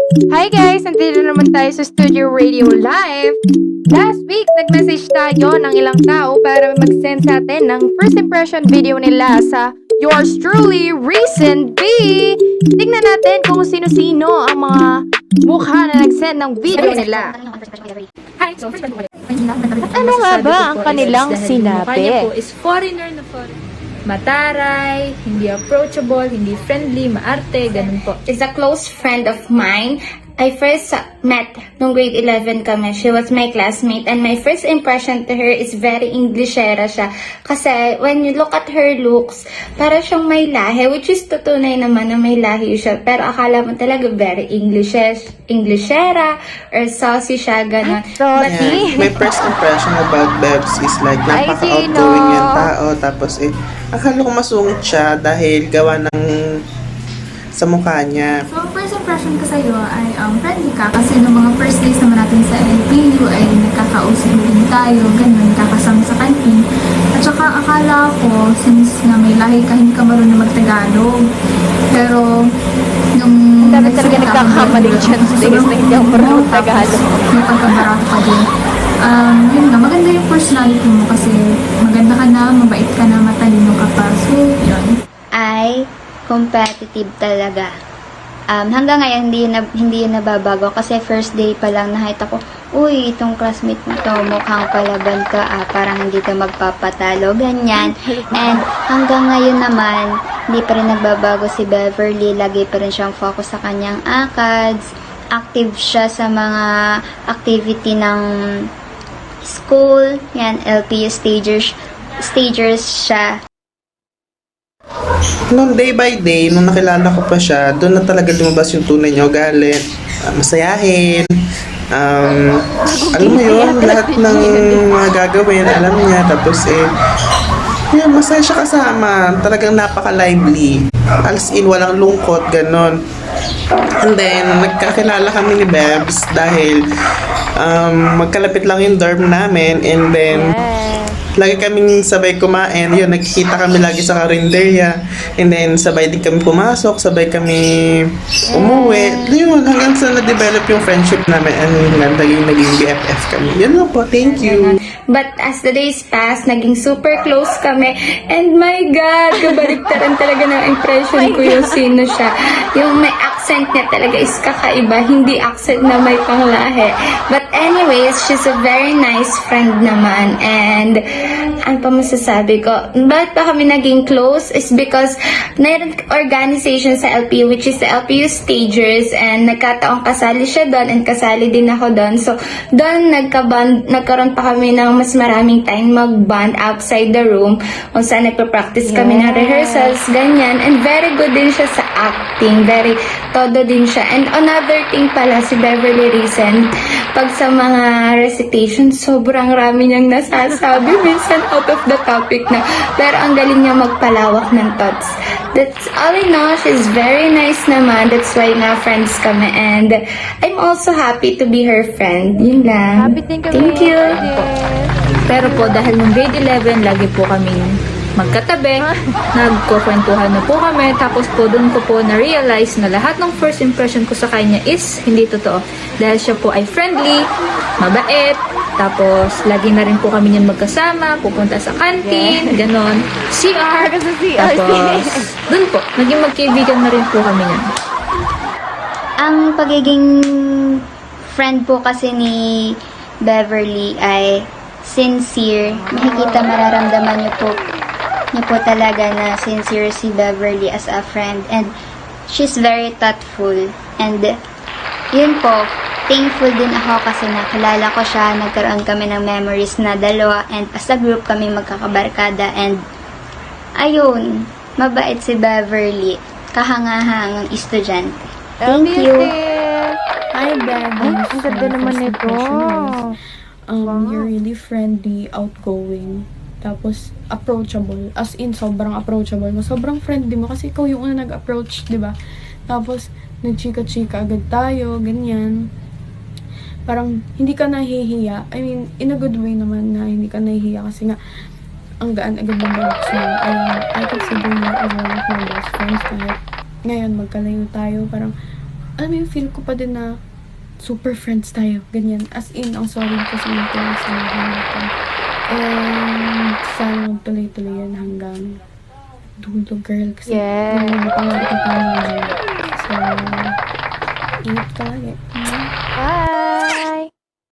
Hi guys! Nandito naman tayo sa Studio Radio Live. Last week, nag-message tayo ng ilang tao para mag-send sa atin ng first impression video nila sa Yours Truly, Reason B. Tingnan natin kung sino-sino ang mga mukha na nag-send ng video nila. Hi, so first time ko At ano nga ba ang kanilang sinabi? Mukha niya po is foreigner na foreigner. Mataray, hindi approachable, hindi friendly, maarte, ganun po. Is a close friend of mine. I first met nung grade 11 kami. She was my classmate and my first impression to her is very Englishera siya. Kasi when you look at her looks, para siyang may lahi, which is tutunay naman na may lahi siya. Pero akala mo talaga very Englishera or saucy siya, gano'n. Saucy? My first impression about Bebs is like Ay, napaka-outgoing Gino. yung tao. Tapos akala ko masungit siya dahil gawa ng sa mukha niya. So, first impression ko sa'yo ay friendly ka kasi nung mga first days naman natin sa LPU ay nagkakausap din tayo, ganun, kakasama sa kantin. At saka akala ko, since na may lahi ka, hindi ka marunong mag-Tagalog. Pero, nung Ang dami talaga nagkakamali dyan sa days na hindi ako marunong Tagalog. May pagkabarato ka din. Yun nga, maganda yung personality mo kasi maganda ka na, mabait ka na, matalino ka pa. So, yun. Ay competitive talaga. Hanggang ngayon, hindi yun nababago kasi first day pa lang nakita ko, uy, itong classmate mo to, mukhang palaban ka, parang hindi ka magpapatalo, ganyan. And hanggang ngayon naman, hindi pa rin nagbabago si Beverly, lagi pa rin siyang focus sa kanyang ACADS, active siya sa mga activity ng school, yan, LPU stagers siya. Noong day by day, nung nakilala ko pa siya, doon na talaga lumabas yung tunay niya ugali. Masayahin. Alam mo yun, lahat ng mga gagawin, alam niya. Tapos yun, masaya siya kasama. Talagang napaka-lively. As in, walang lungkot, ganon. And then, nagkakilala kami ni Bebs dahil magkalapit lang yung dorm namin. And then, lagi kaming sabay kumain. Yun, nagkikita kami lagi sa karinderya. And then, sabay din kami pumasok. Sabay kami umuwi. Yun, hanggang sa na-develop yung friendship namin. And naging BFF kami. Yun lang po. Thank you. But as the days passed, naging super close kami. And my God, kabaliktaran talaga ng impression ko yung sino siya. Yung may accent niya talaga is kakaiba. Hindi accent na may panglahe. But anyways, she's a very nice friend naman. And ano pa masasabi ko? Bakit pa kami naging close? Is because mayroon organization sa LPU, which is the LPU Stagers. And nagkataong kasali siya doon and kasali din ako doon. So, doon nagkaroon pa kami ng mas maraming time mag-bond outside the room kung saan nagpa-practice kami ng rehearsals, ganyan. And very good din siya sa acting. Very todo din siya. And another thing pala, si Beverly Reason, pag sa mga recitation, sobrang rami niyang nasasabi. Minsan out of the topic na. Pero ang galing niya magpalawak ng thoughts. That's all I know. She's very nice naman. That's why nga friends kami. And I'm also happy to be her friend. Yun lang. Happy din kami. Thank you. Pero po, dahil nung grade 11, lagi po kaming magkatabi, nagkukwentuhan na po kami, tapos po doon ko po na-realize na lahat ng first impression ko sa kanya is hindi totoo. Dahil siya po ay friendly, mabait, tapos lagi na rin po kami niyan magkasama, pupunta sa canteen, ganon, CR, tapos doon po, naging magkaibigan na rin po kami niyan. Ang pagiging friend po kasi ni Beverly ay sincere. Makikita, mararamdaman niyo po talaga na sincere si Beverly as a friend. And she's very thoughtful. And yun po, thankful din ako kasi nakilala ko siya. Nagkaroon kami ng memories na dalawa. And as a group kami magkakabarkada. And ayun, mabait si Beverly. Kahangahangang estudyante. Thank you. Hi, Beb. Ay, ang ganda naman nito. You're really friendly, outgoing, tapos approachable. As in, sobrang approachable mo. Sobrang friendly mo kasi ikaw yung una nag-approach, di ba? Tapos, nagchika-chika agad tayo, ganyan. Parang, hindi ka nahihiya. I mean, in a good way naman na hindi ka nahihiya kasi nga, ang gaan agad ng looks mo. I consider you as one of my best friends kahit ngayon magkalayo tayo. Parang, alam mo yung feel ko pa din na super friends tayo. Ganyan. As in, ang solid kasi yung sinabi natin. And sana magtuloy-tuloy yan hanggang dulo, girl. Kasi Yes. pangarap ko pa